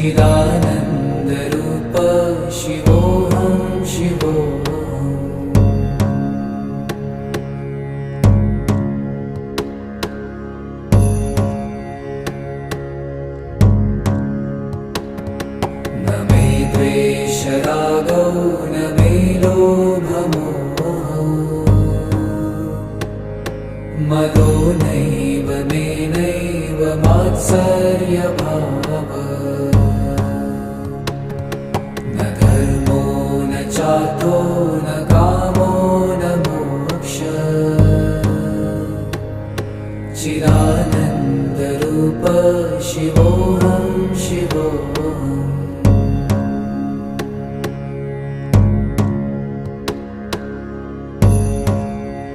चिदानन्दरूप शिवोऽहं शिवोऽहम्। न मे द्वेषरागौ न मे लोभमोहौ, मदो नैव मे नैव मात्सर्यभावः। न धर्मो न चार्थो न कामो न मोक्षः, चिदानन्दरूप शिवो